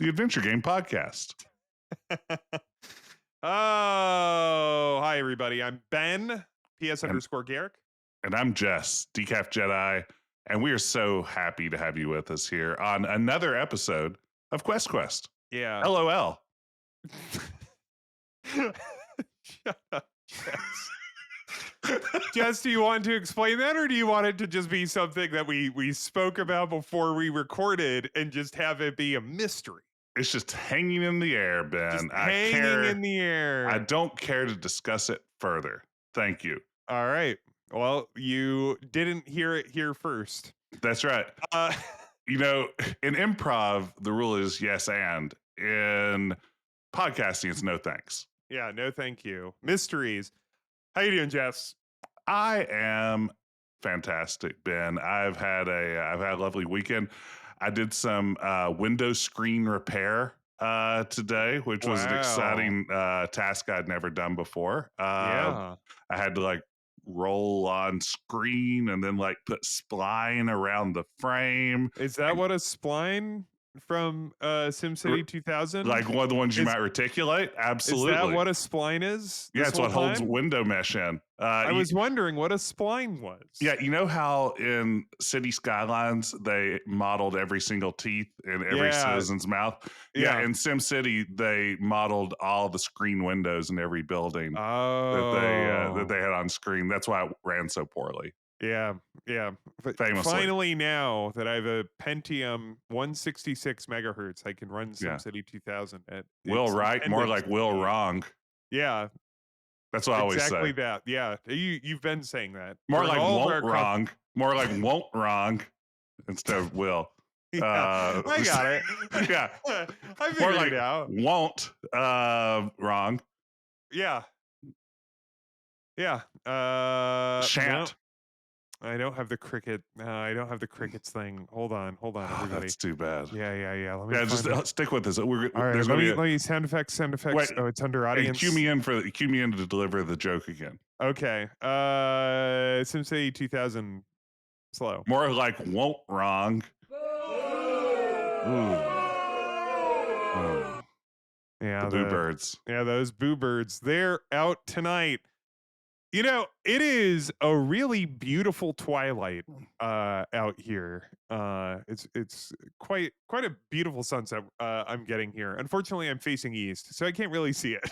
the Adventure Game Podcast. Oh, hi, everybody. I'm Ben, PS_Garrick. And I'm Jess, Decaf Jedi, and we are so happy to have you with us here on another episode of Quest. Yeah. LOL. Shut up, Jess. Jess, do you want to explain that, or do you want it to just be something that we spoke about before we recorded and just have it be a mystery? It's just hanging in the air, Ben. Just hanging in the air. I don't care to discuss it further. Thank you. All right. Well, you didn't hear it here first. That's right. You know, in improv, the rule is yes and. In podcasting, it's no thanks. Yeah, no thank you. Mysteries. How you doing, Jess? I am fantastic, Ben. I've had a lovely weekend. I did some window screen repair today, which was an exciting task I'd never done before. Yeah. I had to like roll on screen and then like put spline around the frame. Is that what a spline from SimCity 2000? Like one of the ones you might reticulate? Absolutely. Is that what a spline is? Yeah, it's what holds window mesh in. I was wondering what a spline was. Yeah, you know how in City Skylines they modeled every single teeth in every citizen's mouth? Yeah, in SimCity they modeled all the screen windows in every building that they had on screen. That's why it ran so poorly. Yeah. But famously. Finally, now that I have a Pentium 166 megahertz, I can run SimCity 2000. Will right, more like Will wrong. Yeah. That's what I always say. Exactly that. Yeah. You've been saying that. More like won't wrong. More like won't wrong instead of will. Yeah, I got it. Yeah. I figured it out. Won't wrong. Yeah. Shan't. No. I don't have the cricket. I don't have the crickets thing. Hold on, everybody. That's too bad. Yeah. Let me just stick with this. All right, let me sound effects. Wait, oh, it's under audience. Cue me in to deliver the joke again. Okay. SimCity 2000. Slow. More like won't wrong. Ooh. Yeah, the boo birds. Yeah, those boo birds. They're out tonight. You know, it is a really beautiful twilight out here. It's quite a beautiful sunset I'm getting here. Unfortunately, I'm facing east, so I can't really see it.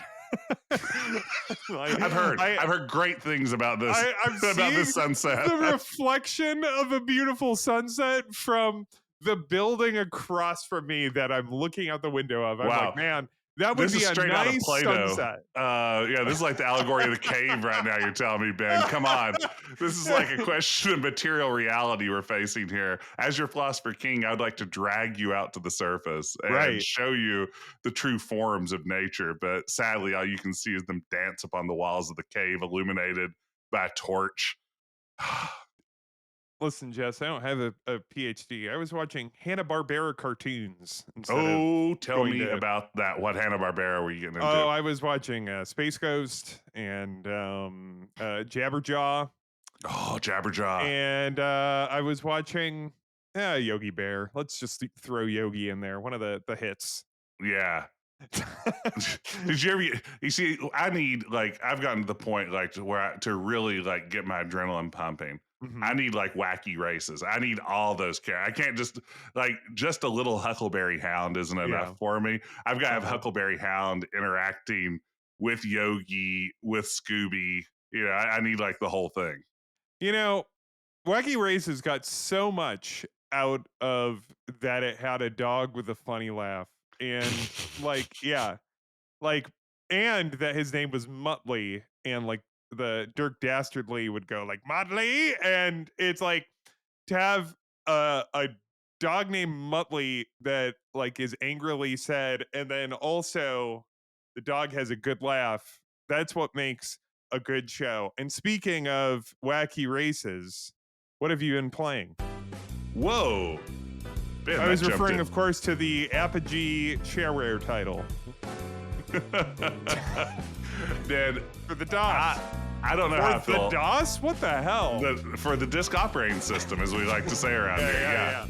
I've heard great things about this. About this sunset. The reflection of a beautiful sunset from the building across from me that I'm looking out the window of. I'm like, man. That would be a nice sunset. Yeah, this is like the allegory of the cave right now. You're telling me, Ben. Come on. This is like a question of material reality we're facing here. As your philosopher king, I would like to drag you out to the surface and show you the true forms of nature. But sadly, all you can see is them dance upon the walls of the cave, illuminated by a torch. Listen, Jess, I don't have a PhD. I was watching Hanna-Barbera cartoons. Tell me about that. What Hanna-Barbera were you getting into? Oh, I was watching Space Ghost and Jabberjaw. Oh, Jabberjaw. And I was watching Yogi Bear. Let's just throw Yogi in there. One of the hits. Yeah. Did you ever? You see, I need I've gotten to the point to really get my adrenaline pumping. Mm-hmm. I need wacky races. I need all those characters. I can't just a little Huckleberry Hound isn't enough for me. I've got to have Huckleberry Hound interacting with Yogi, with Scooby. You know, I need the whole thing. You know, Wacky Races got so much out of that it had a dog with a funny laugh. And and that his name was Muttley, and the Dirk Dastardly would go Muttley, and it's to have a dog named Muttley that is angrily said, and then also the dog has a good laugh. That's what makes a good show. And speaking of wacky races, what have you been playing? Whoa. Man, I was referring, of course, to the Apogee Shareware title. Dad, for the DOS. I don't know how I feel. For the DOS? What the hell? For the disk operating system, as we like to say around here. Yeah.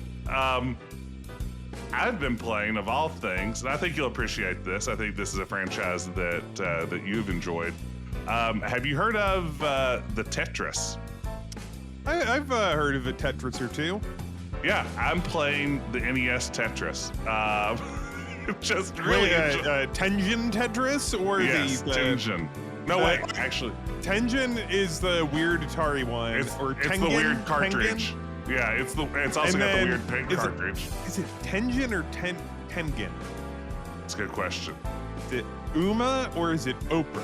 I've been playing, of all things, and I think you'll appreciate this. I think this is a franchise that you've enjoyed. Have you heard of the Tetris? I've heard of a Tetris or two. Yeah, I'm playing the NES Tetris. Just really Tengen Tetris or yes, the Tengen. No wait, actually, Tengen is the weird Atari one. it's Tengen, the weird cartridge. Tengen? Yeah, it's also got the weird paint cartridge. Is it Tengen or Tengen? It's a good question. Is it Uma or is it Oprah?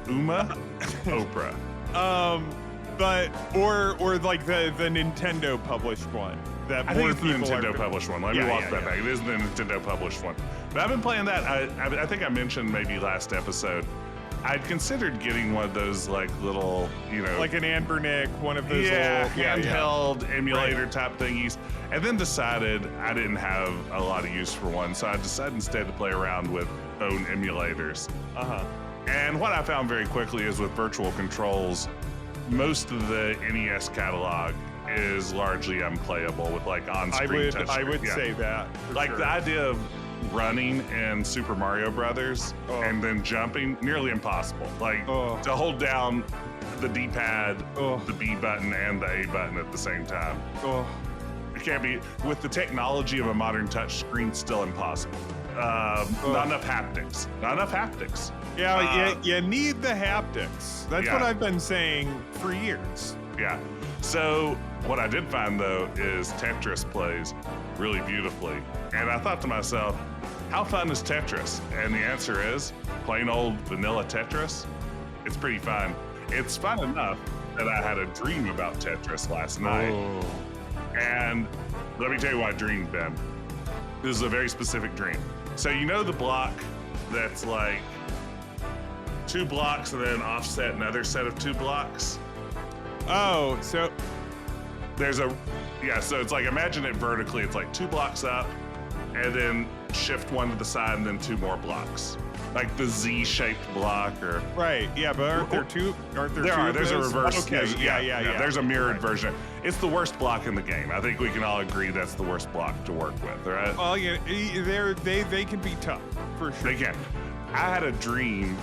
Uma, Oprah. But or like the Nintendo published one. That I more think it's the people Nintendo published one. Let me walk that back. It is the Nintendo published one. But I've been playing that. I think I mentioned maybe last episode. I'd considered getting one of those like little, like an Anbernic, one of those handheld emulator type thingies, and then decided I didn't have a lot of use for one, so I decided instead to play around with own emulators. And what I found very quickly is with virtual controls, most of the NES catalog is largely unplayable with like on-screen touchscreen. I would say that. Like sure. the idea of running in Super Mario Brothers and then jumping, nearly impossible. Like to hold down the D-pad, the B button, and the A button at the same time. It can't be, with the technology of a modern touch screen, still impossible. Not enough haptics. Not enough haptics. Yeah, you need the haptics. That's what I've been saying for years. Yeah. So what I did find though is Tetris plays really beautifully. And I thought to myself, how fun is Tetris? And the answer is plain old vanilla Tetris. It's pretty fun. It's fun enough that I had a dream about Tetris last night. And let me tell you what I dreamed, Ben. This is a very specific dream. So you know the block that's like 2 blocks and then offset another set of 2 blocks? Oh, so so it's like, imagine it vertically. It's like 2 blocks up and then shift 1 to the side and then 2 more blocks. Like the Z-shaped block or... Right, yeah, but aren't there two? There's a reverse. Okay, yeah. There's a mirrored version. It's the worst block in the game. I think we can all agree that's the worst block to work with, right? Oh, yeah, they can be tough, for sure. They can. I had a dream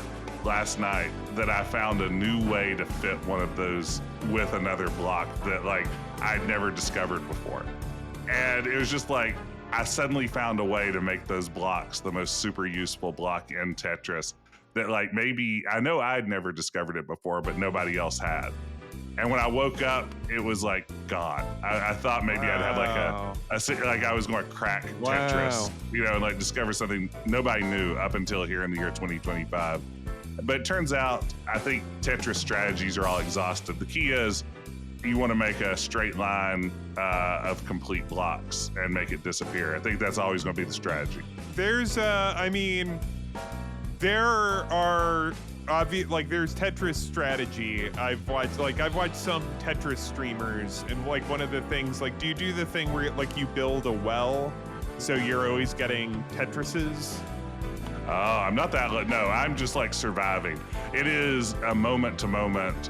last night that I found a new way to fit one of those with another block that like I'd never discovered before. And it was just like, I suddenly found a way to make those blocks the most super useful block in Tetris that like maybe, I know I'd never discovered it before, but nobody else had. And when I woke up, it was like gone. I thought maybe I'd had like I was going to crack Tetris, and like discover something nobody knew up until here in the year 2025. But it turns out, I think Tetris strategies are all exhausted. The key is you want to make a straight line of complete blocks and make it disappear. I think that's always going to be the strategy. There's, there are there's Tetris strategy. I've watched some Tetris streamers, and like one of the things, like, do you do the thing where like you build a well, so you're always getting Tetrises? Oh, I'm not that. No, I'm just like surviving. It is a moment to moment.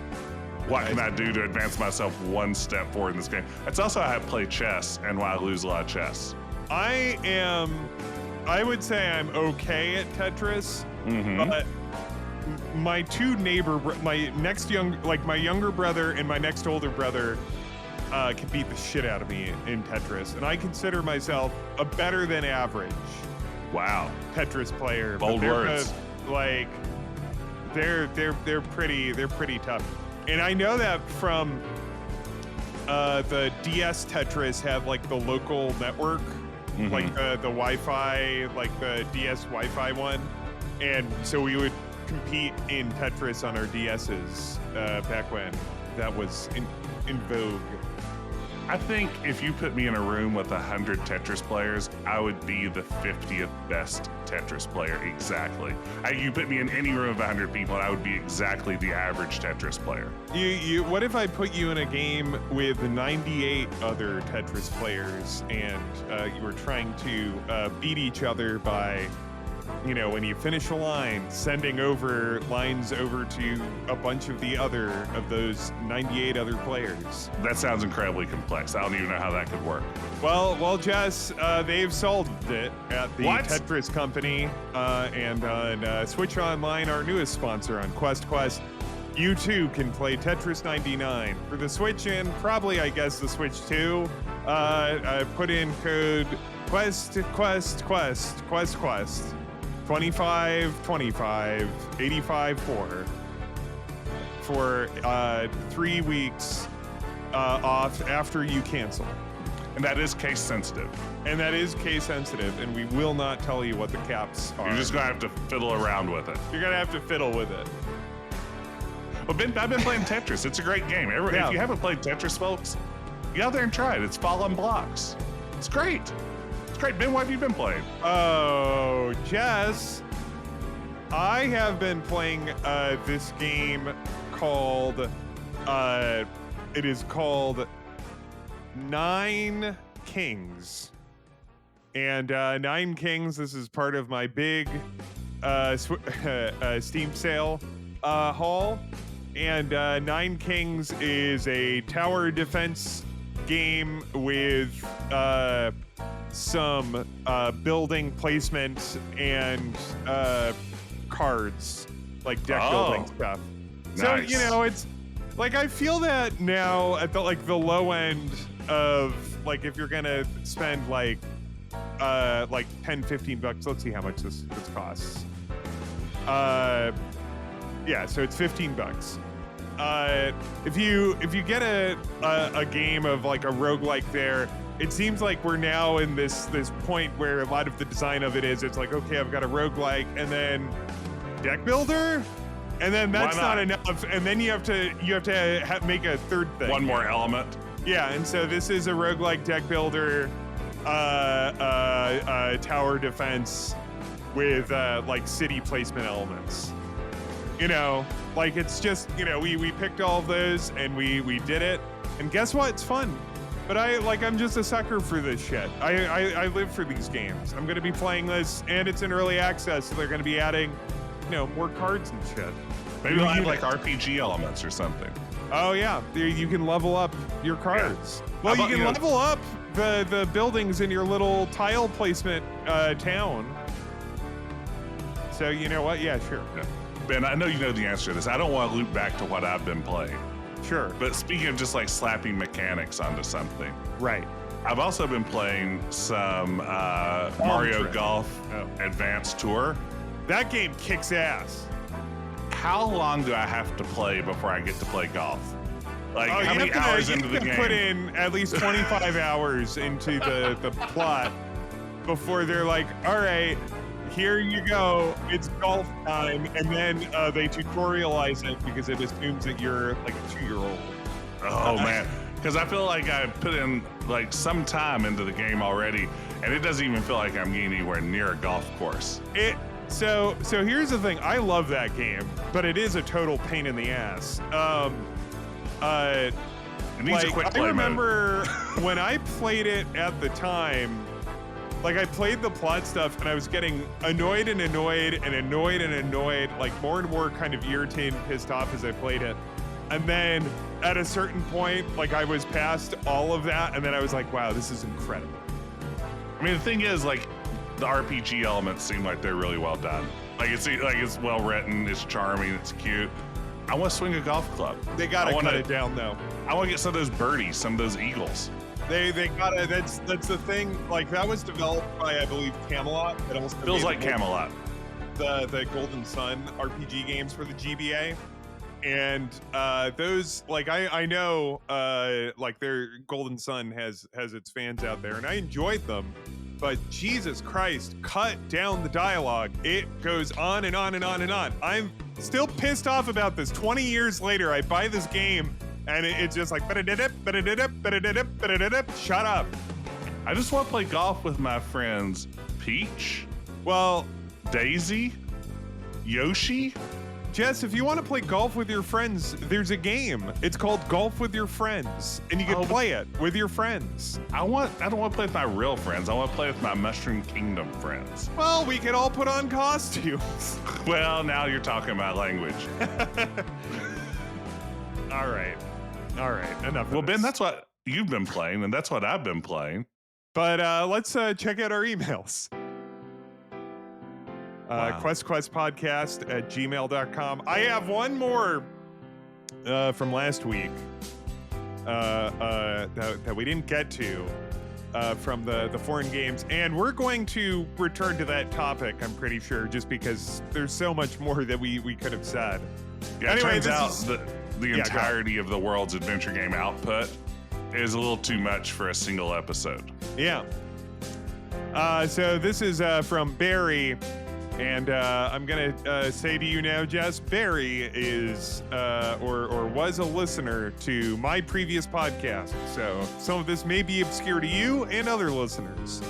What can I do to advance myself one step forward in this game? It's also how I play chess and why I lose a lot of chess. I would say I'm okay at Tetris, but my two my younger brother and my next older brother can beat the shit out of me in Tetris, and I consider myself a better than average. Wow. Tetris player. Bold words. They're pretty tough. And I know that from the DS Tetris have like the local network, like the Wi-Fi, like the DS Wi-Fi one. And so we would compete in Tetris on our DSs back when that was in vogue. I think if you put me in a room with 100 Tetris players, I would be the 50th best Tetris player, exactly. You put me in any room of 100 people, and I would be exactly the average Tetris player. What if I put you in a game with 98 other Tetris players, and you were trying to beat each other by when you finish a line, sending over lines over to a bunch of those 98 other players. That sounds incredibly complex. I don't even know how that could work. Well, Jess, they've solved it at the What? Tetris Company and on Switch Online, our newest sponsor on Quest. You too can play Tetris 99 for the Switch and probably, I guess, the Switch too. Put in code Quest 25 85 for 3 weeks off after you cancel. And that is case sensitive. And we will not tell you what the caps are. You're just going to have to fiddle around with it. You're going to have to fiddle with it. Well, Ben, I've been playing Tetris. It's a great game. If you haven't played Tetris, folks, get out there and try it. It's fall on blocks. It's great. It's great. Ben, what have you been playing? Oh, Jess, I have been playing this game called, it is called Nine Kings. And Nine Kings, this is part of my big Steam sale haul. And Nine Kings is a tower defense game with some building placement and cards, like deck building stuff. Nice. So, it's like I feel that now at the low end of if you're gonna spend like $10-15. Let's see how much this costs. Yeah, so it's $15. If you get a game of like a roguelike there, it seems like we're now in this point where a lot of the design of it's like, okay, I've got a roguelike and then deck builder, and then that's not enough, and then you have to make a third thing. One more element. Yeah, and so this is a roguelike deck builder, tower defense with like city placement elements. It's just, we picked all of those and we did it. And guess what? It's fun. But I'm just a sucker for this shit. I live for these games. I'm going to be playing this, and it's in early access, so they're going to be adding, more cards and shit. Maybe they'll have like RPG elements or something. Oh, yeah. You can level up your cards. Yeah. Well, you can level up the buildings in your little tile placement town. So, you know what? Yeah, sure. Yeah. Ben, I know you know the answer to this. I don't want to loop back to what I've been playing. Sure. But speaking of just like slapping mechanics onto something. Right. I've also been playing some Mario Golf Advanced Tour. That game kicks ass. How long do I have to play before I get to play golf? Like, how many hours hours into the game? You put in at least 25 hours into the plot before they're like, all right, here you go, it's golf time, and then they tutorialize it because it assumes that you're like a 2-year-old. Oh man, because I feel like I put in like some time into the game already, and it doesn't even feel like I'm getting anywhere near a golf course. So here's the thing. I love that game, but it is a total pain in the ass. It needs a quick play I remember mode. when I played it at the time. Like, I played the plot stuff, and I was getting annoyed, like more and more kind of irritated and pissed off as I played it. And then at a certain point, like, I was past all of that, and then I was like, wow, this is incredible. I mean, the thing is, like, the RPG elements seem like they're really well done. Like, it's well written, it's charming, it's cute. I want to swing a golf club. They gotta cut it down, though. I want to get some of those birdies, some of those eagles. They gotta. That's the thing. Like, that was developed by, I believe, Camelot. It also feels like Camelot. The Golden Sun RPG games for the GBA, and those, like, I know, like, their Golden Sun has its fans out there, and I enjoyed them. But Jesus Christ, cut down the dialogue. It goes on and on and on and on. I'm still pissed off about this. 20 years later, I buy this game. And it's just like, shut up. I just want to play golf with my friends Peach, well, Daisy, Yoshi, Jess, if you want to play golf with your friends, there's a game. It's called Golf with Your Friends, and you can play it with your friends. I don't want to play with my real friends. I want to play with my Mushroom Kingdom friends. Well, we can all put on costumes. Well, now you're talking about language. All right. Enough. Well, Ben, that's what you've been playing, and that's what I've been playing. But let's check out our emails. QuestPodcast@gmail.com. I have one more from last week that we didn't get to from the foreign games, and we're going to return to that topic, I'm pretty sure, just because there's so much more that we could have said. Yeah, anyway, it turns out the entirety of the world's adventure game output is a little too much for a single episode. Yeah. So this is from Barry. And I'm going to say to you now, Jess, Barry is or was a listener to my previous podcast. So some of this may be obscure to you and other listeners.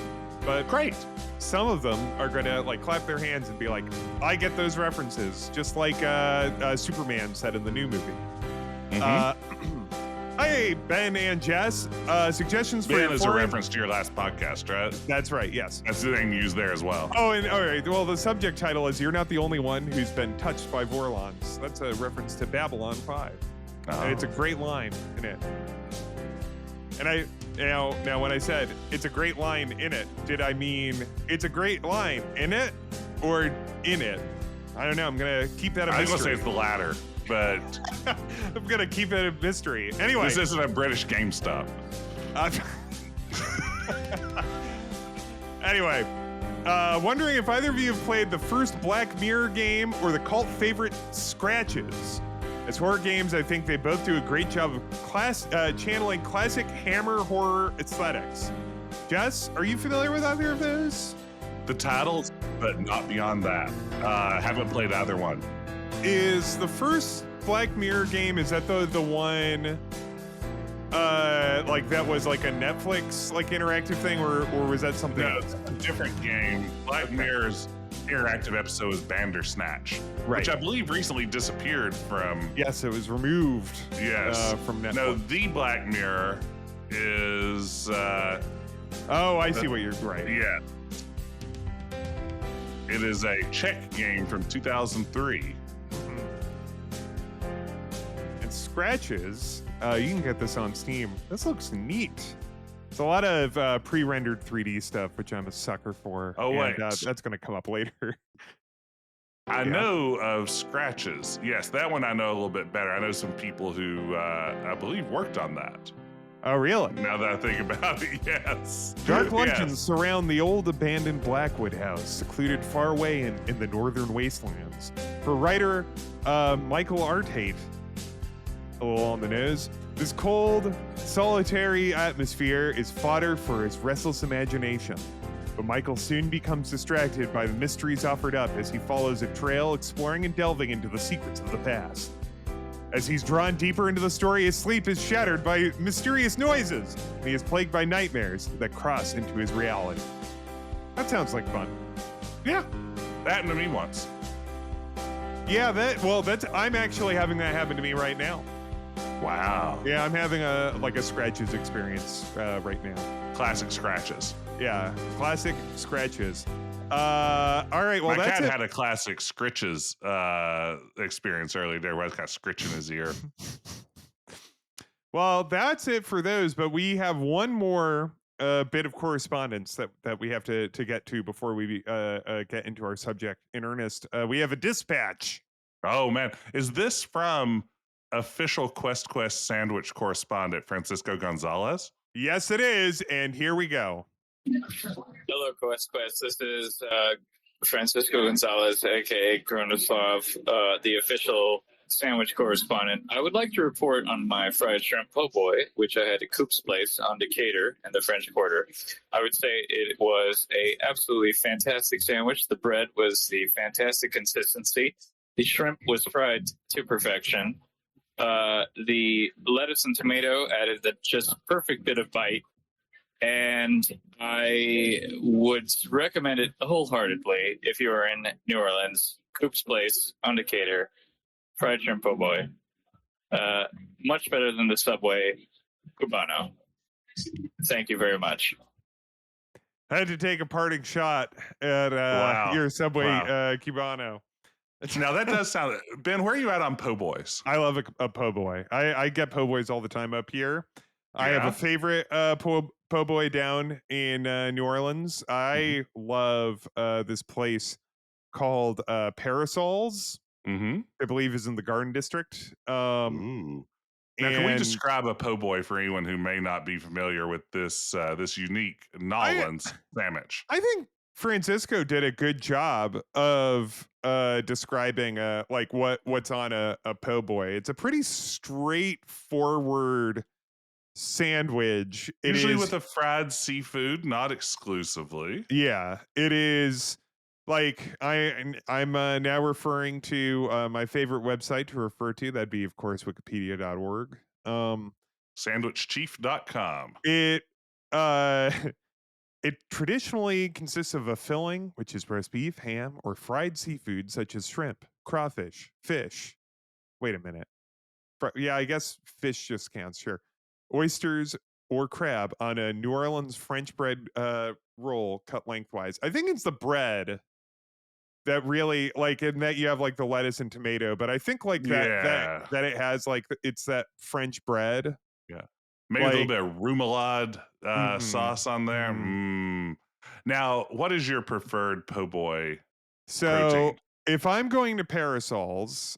But great. Some of them are going to like clap their hands and be like, I get those references, just like Superman said in the new movie. Mm-hmm. Hey, Ben and Jess. Suggestions for Ben is a reference to your last podcast, right? That's right, yes. That's the name used there as well. Oh, and all right. Well, the subject title is You're Not the Only One Who's Been Touched by Vorlons. That's a reference to Babylon 5. Oh. And it's a great line in it. And now when I said it's a great line in it, did I mean it's a great line in it or in it? I don't know. I'm going to keep that a mystery. I'm going to say it's the latter. But I'm gonna keep it a mystery. Anyway, this isn't a British GameStop. Anyway, wondering if either of you have played the first Black Mirror game or the cult favorite Scratches. As horror games, I think they both do a great job of channeling classic Hammer horror aesthetics. Jess, are you familiar with either of those? The titles, but not beyond that. Haven't played either one. Is the first Black Mirror game, is that the one like that was like a Netflix like interactive thing, or was that something else? It's a different game. Black Mirror's interactive episode was Bandersnatch, right, which I believe recently disappeared from. Yes, it was removed. Yes, from Netflix. No, the Black Mirror is. Oh, I see what you're right. Yeah, it is a Czech game from 2003. Scratches, you can get this on Steam. This looks neat. It's a lot of pre-rendered 3D stuff, which I'm a sucker for. Oh, wait. That's going to come up later. I know of Scratches. Yes, that one I know a little bit better. I know some people who, I believe, worked on that. Oh, really? Now that I think about it, yes. Dark legends surround the old abandoned Blackwood house, secluded far away in the northern wastelands. For writer Michael Artate, a little on the nose, this cold, solitary atmosphere is fodder for his restless imagination. But Michael soon becomes distracted by the mysteries offered up as he follows a trail exploring and delving into the secrets of the past. As he's drawn deeper into the story, his sleep is shattered by mysterious noises, and he is plagued by nightmares that cross into his reality. That sounds like fun. Yeah, that happened to me once. Yeah, I'm actually having that happen to me right now. Wow. Yeah, I'm having a Scratches experience right now. Classic Scratches. Yeah, classic Scratches. All right, well, my cat had a classic Scritches experience earlier there where I was kind of scritching his ear. Well, that's it for those, but we have one more bit of correspondence that we have to get to before we get into our subject in earnest. We have a dispatch. Oh, man. Is this from official Quest sandwich correspondent Francisco Gonzalez? Yes, it is, and here we go. Hello, Quest. This is Francisco Gonzalez, aka Kronoslav, the official sandwich correspondent. I would like to report on my fried shrimp po' boy, which I had at Coop's Place on Decatur in the French Quarter. I would say it was a absolutely fantastic sandwich. The bread was the fantastic consistency. The shrimp was fried to perfection. The lettuce and tomato added the just perfect bit of bite. And I would recommend it wholeheartedly if you are in New Orleans. Coop's Place on Decatur. fried shrimp po' boy. Much better than the Subway Cubano. Thank you very much. I had to take a parting shot at Wow. your Subway Wow. Cubano. Now that does sound. Ben, where are you at on po' boys? I love a po' boy. I get po' boys all the time up here. I have a Yeah? favorite po' boy down in New Orleans. I love this place called Parasols. Mm-hmm. I believe is in the Garden District. Ooh. Now, can we And describe a po' boy for anyone who may not be familiar with this this unique I Nolans sandwich? I think Francisco did a good job of describing like what's on a po' boy. It's a pretty straightforward sandwich. It Usually is, with a fried seafood, not exclusively. yeah, it is like I'm now referring to my favorite website to refer to. That'd be, of course, wikipedia.org. Sandwichchief.com. It uh it traditionally consists of a filling, which is roast beef, ham, or fried seafood such as shrimp, crawfish, fish. Wait a minute. Yeah, I guess fish just counts, sure. Oysters or crab on a New Orleans French bread roll cut lengthwise. I think it's the bread that really like in that you have like the lettuce and tomato, but I think like Yeah. that it has like it's that French bread. Yeah. Maybe a little Like bit of remoulade mhm, sauce on there. mhm. Now, what is your preferred po' boy So protein? if I'm going to Parasols,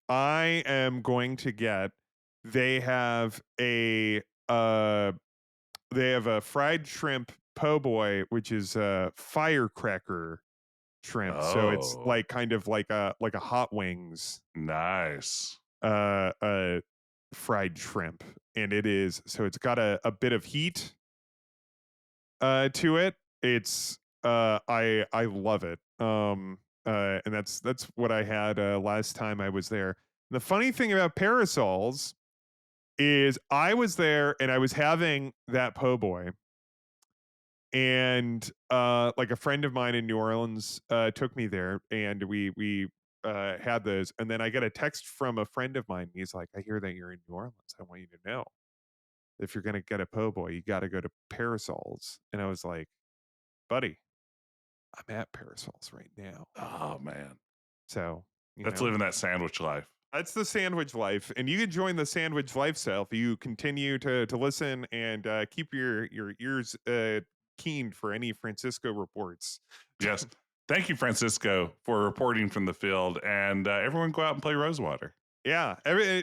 I am going to get they have a uh they have a fried shrimp po' boy, which is a firecracker shrimp. So it's Oh, like kind of like a hot wings nice. uh uh fried shrimp. And it is so it's got a bit of heat to it. It's I love it. And that's what I had last time I was there. The funny thing about Parasols is I was there and I was having that po' boy, and like a friend of mine in New Orleans took me there, and we had those, and then I get a text from a friend of mine. He's like, "I hear that you're in New Orleans. I want you to know if you're gonna get a po' boy, you got to go to Parasols." And I was like, "Buddy, I'm at Parasols right now." Oh, man. So you That's know. living that sandwich life. That's the sandwich life, and you can join the sandwich lifestyle if you continue to listen and keep your ears keen for any Francisco reports. Yes. Thank you, Francisco, for reporting from the field. And everyone go out and play Rosewater. Yeah,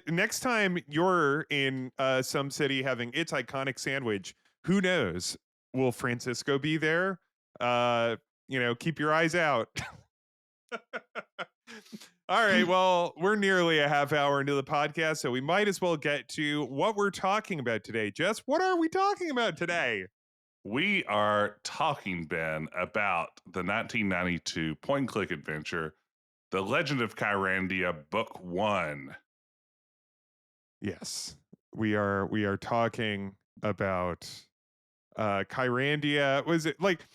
next time you're in some city having its iconic sandwich, who knows? Will Francisco be there? Keep your eyes out. All right. Well, we're nearly a half hour into the podcast, so we might as well get to what we're talking about today. Jess, what are we talking about today? We are talking, Ben, about the 1992 point and click adventure, The Legend of Kyrandia, Book One. Yes. We are talking about Kyrandia. Was it like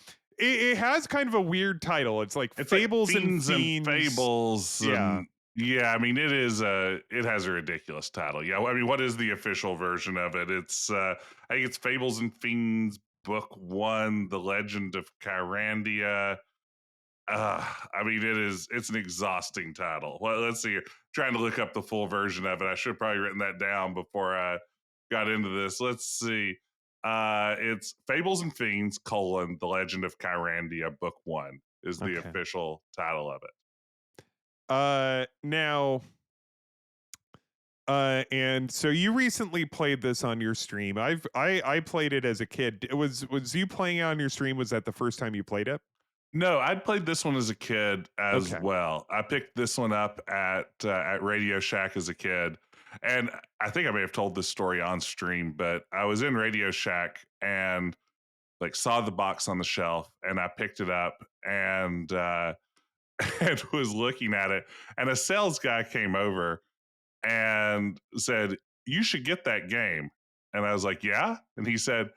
it has kind of a weird title. It's like It's like Fables and Fiends and Fiends. Fables, Yeah. and yeah, I mean it has a ridiculous title. Yeah, I mean, what is the official version of it? It's I think it's Fables and Fiends Book One, The Legend of Kyrandia. I mean, it's an exhausting title. Well, let's see here. Trying to look up the full version of it. I should have probably written that down before I got into this. Let's see. It's Fables and Fiends, The Legend of Kyrandia, Book One is the Okay. official title of it. Now and so you recently played this on your stream. I played it as a kid. Was you playing it on your stream? Was that the first time you played it? No, I'd played this one as a kid as Okay. well. I picked this one up at Radio Shack as a kid, and I think I may have told this story on stream, but I was in Radio Shack and like saw the box on the shelf, and I picked it up and and was looking at it, and a sales guy came over and said, "You should get that game," and I was like, "Yeah," and he said,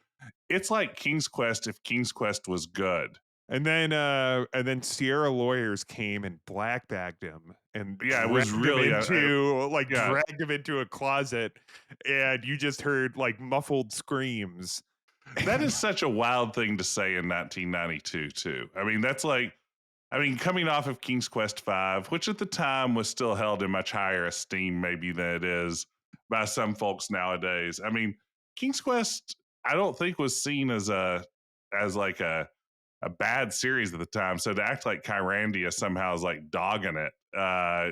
"It's like King's Quest if King's Quest was good." And then Sierra lawyers came and black bagged him and Yeah, it was dragged him really yeah. dragged him into a closet, and you just heard like muffled screams. That is such a wild thing to say in 1992 too. I mean, that's like, I mean, coming off of King's Quest V, which at the time was still held in much higher esteem maybe than it is by some folks nowadays. I mean, King's Quest, I don't think was seen as like a bad series at the time. So to act like Kyrandia somehow is like dogging it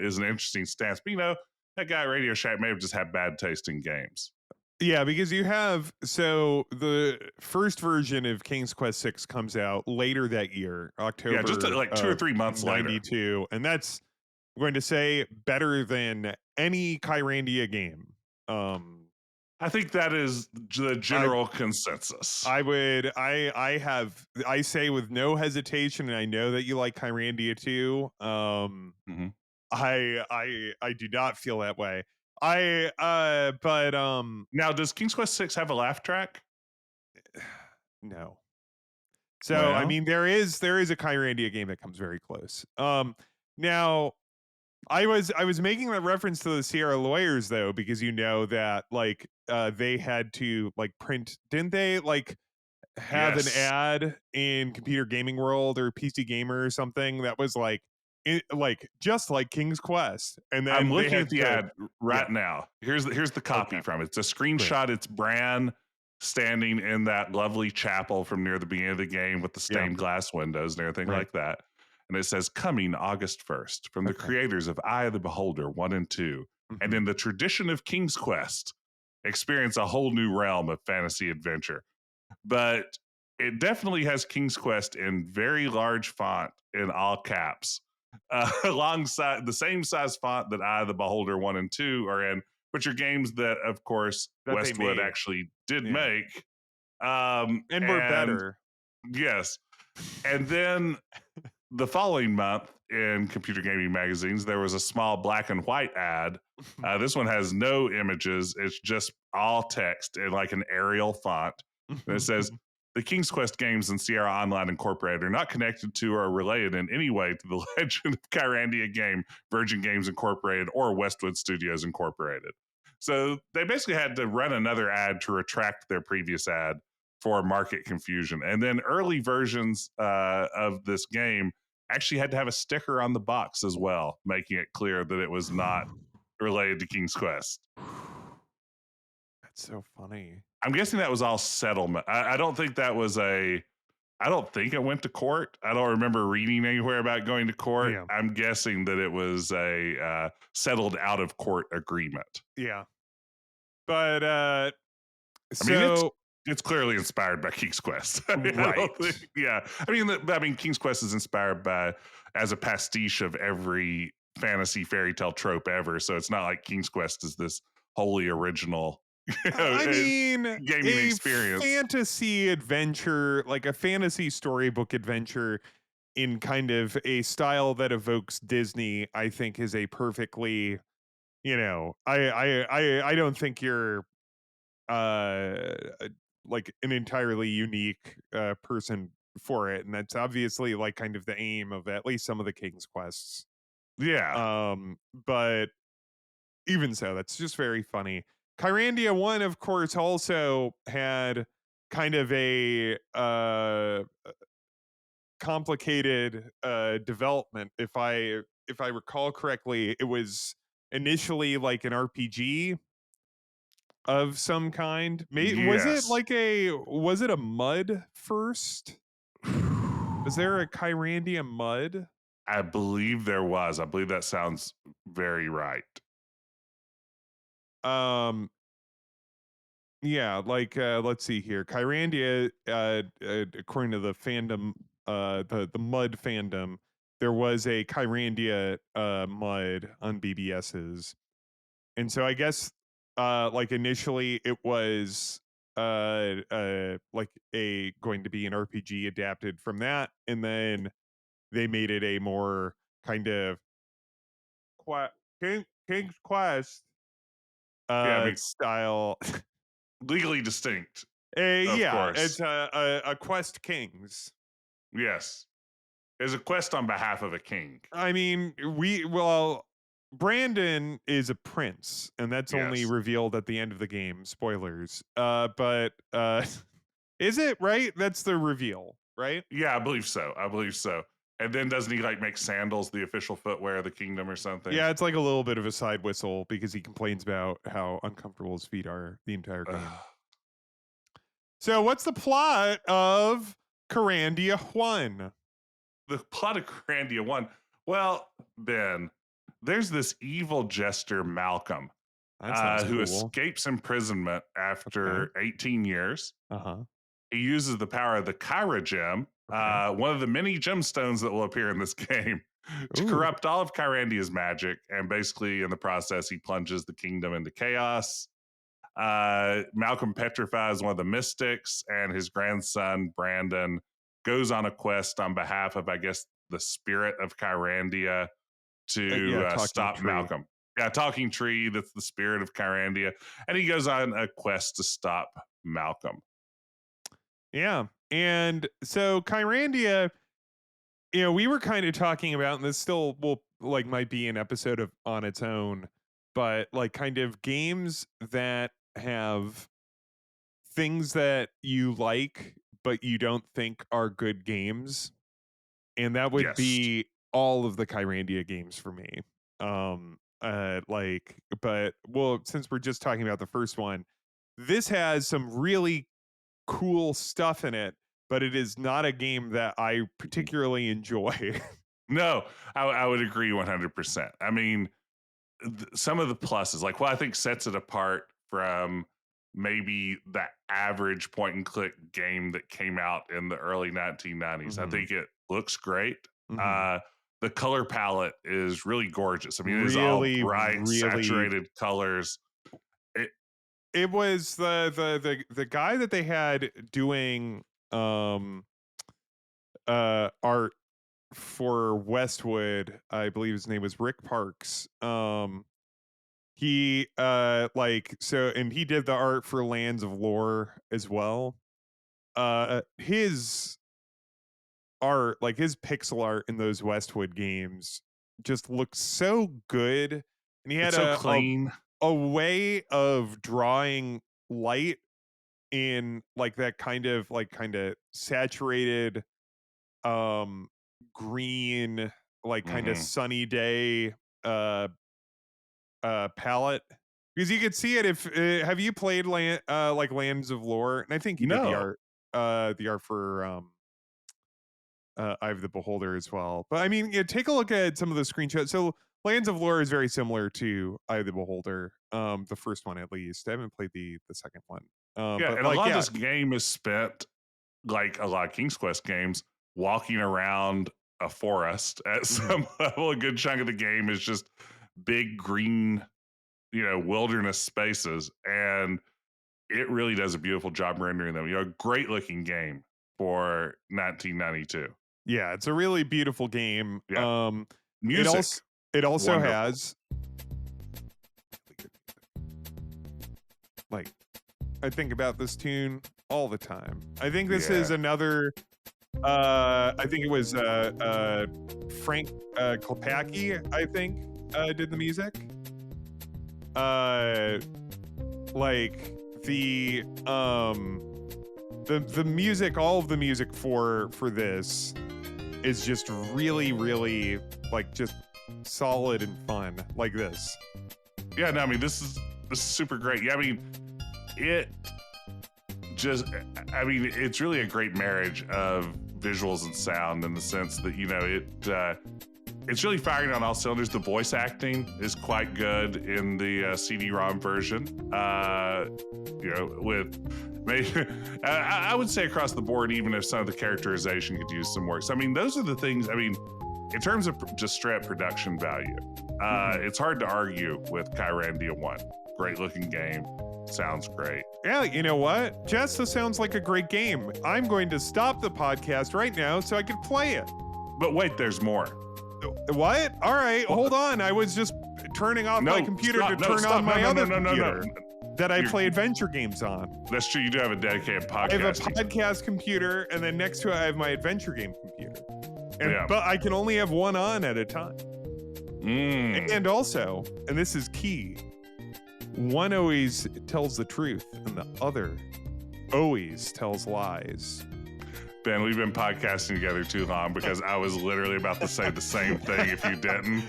is an interesting stance. But you know, that guy at Radio Shack may have just had bad taste in games. Yeah, because you have the first version of King's Quest 6 comes out later that year, October. Yeah, just like 2 or 3 months later. 92, and that's I'm going to say better than any Kyrandia game. I think that is the general consensus. I say with no hesitation, and I know that you like Kyrandia too. Mm-hmm. I do not feel that way. Now, does King's Quest 6 have a laugh track? No. So well, I mean, there is a Kyrandia game that comes very close. Now I was making that reference to the Sierra lawyers though, because you know that like they had to like print, didn't they like have an ad in Computer Gaming World or PC Gamer or something that was like just like King's Quest. And then I'm looking at the ad right now. Here's the copy from it. It's a screenshot. Great. It's Bran standing in that lovely chapel from near the beginning of the game with the stained glass windows and everything like that. And it says, coming August 1st from the creators of Eye of the Beholder 1 and 2. And in the tradition of King's Quest, experience a whole new realm of fantasy adventure. But it definitely has King's Quest in very large font in all caps, alongside the same size font that Eye of the Beholder 1 and 2 are in, which are games that, of course, that Westwood actually did make. And were better. Yes. And then the following month in Computer Gaming magazines, there was a small black and white ad. This one has no images. It's just all text in like an Arial font. And it says, the King's Quest games and Sierra Online Incorporated are not connected to or related in any way to the Legend of Kyrandia game, Virgin Games Incorporated, or Westwood Studios Incorporated. So they basically had to run another ad to retract their previous ad for market confusion. And then early versions of this game actually had to have a sticker on the box as well, making it clear that it was not related to King's Quest. That's so funny. I'm guessing that was all settlement. I don't think that was I don't think it went to court. I don't remember reading anywhere about going to court. Yeah. I'm guessing that it was a settled out of court agreement. Yeah. But I mean, it's clearly inspired by King's Quest. Right. I mean, King's Quest is inspired by as a pastiche of every fantasy fairy tale trope ever. So it's not like King's Quest is this wholly original gaming experience. Fantasy adventure, like a fantasy storybook adventure in kind of a style that evokes Disney, I think is a perfectly, I don't think you're like an entirely unique person for it, and that's obviously like kind of the aim of at least some of the King's Quests. Yeah. But even so, that's just very funny. Kyrandia 1, of course, also had kind of a complicated development. If I recall correctly, it was initially like an RPG of some kind. Was it a MUD first? Was there a Kyrandia MUD? I believe there was. I believe that sounds very right. Yeah, like let's see here. Kyrandia, according to the fandom, the MUD fandom, there was a Kyrandia MUD on BBS's. And so I guess like initially it was like going to be an RPG adapted from that, and then they made it a more kind of King's Quest style. Legally distinct. Yeah, course. It's a Quest Kings. Yes. It's a quest on behalf of a king. I mean, Brandon is a prince, and that's only Yes. revealed at the end of the game. Spoilers. But is it right? That's the reveal, right? Yeah, I believe so. And then doesn't he like make sandals the official footwear of the kingdom or something? Yeah, it's like a little bit of a side whistle because he complains about how uncomfortable his feet are the entire game. So what's the plot of Kyrandia 1? The plot of Kyrandia 1. Well, Ben, there's this evil jester, Malcolm, who escapes imprisonment after 18 years. Uh-huh. He uses the power of the Kyra gem, one of the many gemstones that will appear in this game, to corrupt all of Kyrandia's magic. And basically, in the process, he plunges the kingdom into chaos. Malcolm petrifies one of the mystics, and his grandson, Brandon, goes on a quest on behalf of, I guess, the spirit of Kyrandia to stop Malcolm. Yeah, talking tree, that's the spirit of Kyrandia. And he goes on a quest to stop Malcolm. Yeah. And so Kyrandia, we were kind of talking about, and this still might be an episode on its own, but like kind of games that have things that you like, but you don't think are good games. And that would be all of the Kyrandia games for me. Since we're just talking about the first one, this has some really cool stuff in it, but it is not a game that I particularly enjoy. No, I would agree 100%. I mean, some of the pluses, I think sets it apart from maybe the average point and click game that came out in the early 1990s. I think it looks great. The color palette is really gorgeous. I mean, it is all bright, saturated colors. It was the guy that they had doing art for Westwood, I believe his name was Rick Parks. He and he did the art for Lands of Lore as well. His art, like his pixel art in those Westwood games, just looks so good, and he had so clean. A way of drawing light in like that kind of saturated green, like kind of sunny day palette, because you could see it if have you played Lands of Lore? And I think you did the art for Eye of the Beholder as well. But I mean, take a look at some of the screenshots. So Lands of Lore is very similar to Eye of the Beholder, the first one at least. I haven't played the second one. And a lot of this game is spent, like a lot of King's Quest games, walking around a forest at some level. A good chunk of the game is just big green, wilderness spaces, and it really does a beautiful job rendering them. A great looking game for 1992. Yeah, it's a really beautiful game. Yeah. Music. It also has I think about this tune all the time. I think this is another I think it was Frank Kopacki, I think, did the music. The music, all of the music for this is just really, really just solid and fun, like this. Yeah, no, I mean, this is super great. Yeah, I mean, it's really a great marriage of visuals and sound, in the sense that, it's really firing on all cylinders. The voice acting is quite good in the CD-ROM version. I would say across the board, even if some of the characterization could use some work. So, I mean, those are the things, in terms of just straight up production value, it's hard to argue with Kyrandia 1. Great looking game. Sounds great. Yeah, you know what? Jess, this sounds like a great game. I'm going to stop the podcast right now so I can play it. But wait, there's more. What? All right, hold on. I was just turning off my computer to turn on my other computer. that I play adventure games on. That's true. You do have a dedicated podcast. I have a podcast computer, and then next to it, I have my adventure game computer. But I can only have one on at a time. And also, and this is key, one always tells the truth, and the other always tells lies. Ben, we've been podcasting together too long because I was literally about to say the same thing if you didn't.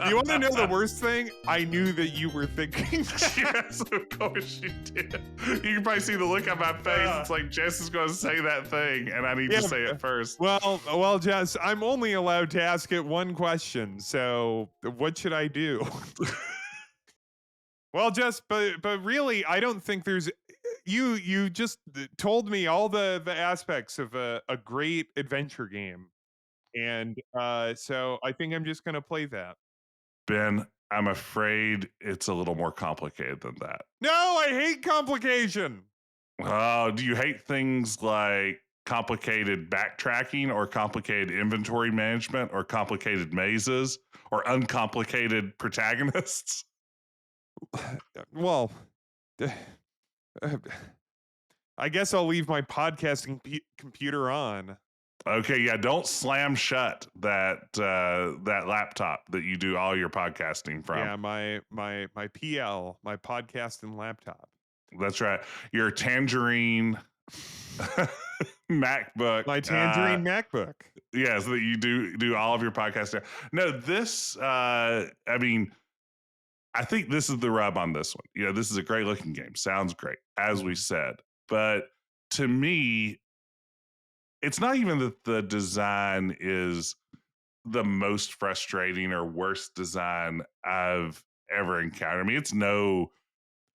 You want to know the worst thing? I knew that you were thinking. Yes, of course you did. You can probably see the look on my face. It's like Jess is going to say that thing, and I need to say it first. Well, Jess, I'm only allowed to ask it one question. So, what should I do? Well, Jess, but really, I don't think there's. You just told me all the aspects of a great adventure game, and so I think I'm just gonna play that. Ben, I'm afraid it's a little more complicated than that. No, I hate complication. Oh, do you hate things like complicated backtracking or complicated inventory management or complicated mazes or uncomplicated protagonists? Well, I guess I'll leave my podcasting computer on. Okay, yeah, don't slam shut that laptop that you do all your podcasting from. Yeah, my PL, my podcasting laptop. That's right. Your Tangerine MacBook. My Tangerine MacBook. Yeah, so that you do all of your podcasting. No, this I mean, I think this is the rub on this one. You know, this is a great looking game. Sounds great, as we said. But to me, it's not even that the design is the most frustrating or worst design I've ever encountered. I mean, it's no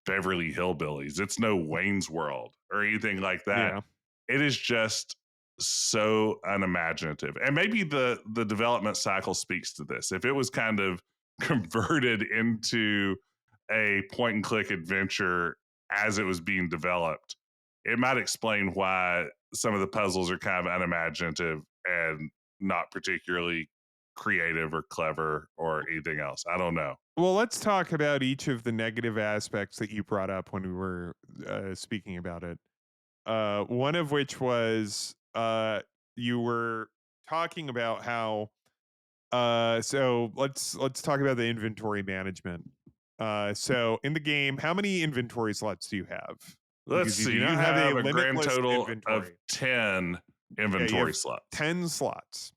Beverly Hillbillies. It's no Wayne's World or anything like that. Yeah. It is just so unimaginative. And maybe the development cycle speaks to this. If it was kind of converted into a point and click adventure as it was being developed, it might explain why some of the puzzles are kind of unimaginative and not particularly creative or clever or anything else. I don't know. Well, let's talk about each of the negative aspects that you brought up when we were speaking about it. One of which was you were talking about how so let's talk about the inventory management. So in the game, how many inventory slots do you have? Let's see. You have a grand total of 10 inventory slots. 10 slots.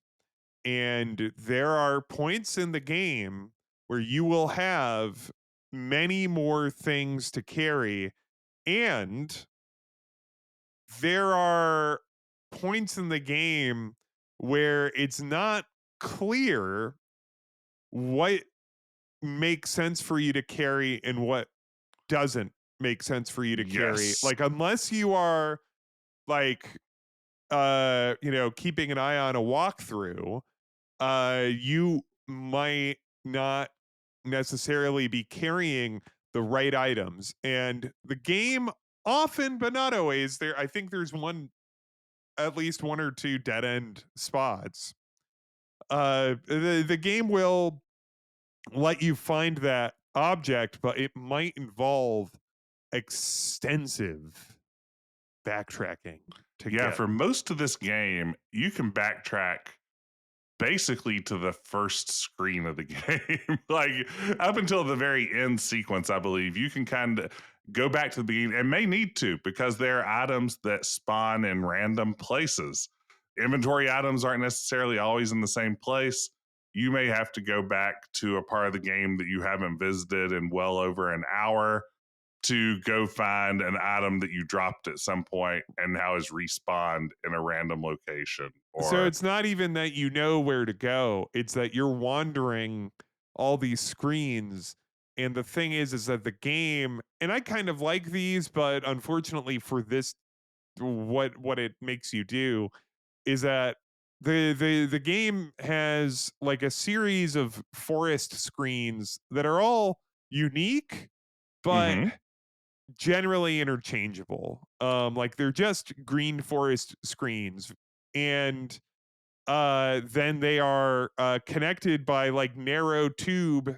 And there are points in the game where you will have many more things to carry. And there are points in the game where it's not clear what makes sense for you to carry and what doesn't make sense for you to carry. Like, unless you are like keeping an eye on a walkthrough, you might not necessarily be carrying the right items. And the game often, but not always, I think there's at least one or two dead end spots. The game will let you find that object, but it might involve extensive backtracking. For most of this game, you can backtrack basically to the first screen of the game. Like up until the very end sequence, I believe you can kind of go back to the beginning and may need to, because there are items that spawn in random places. Inventory items aren't necessarily always in the same place. You may have to go back to a part of the game that you haven't visited in well over an hour to go find an item that you dropped at some point and now is respawned in a random location. So it's not even that you know where to go. It's that you're wandering all these screens. And the thing is that the game, and I kind of like these, but unfortunately for this, what it makes you do is that the game has like a series of forest screens that are all unique, but generally interchangeable. Like they're just green forest screens, and then they are connected by like narrow tube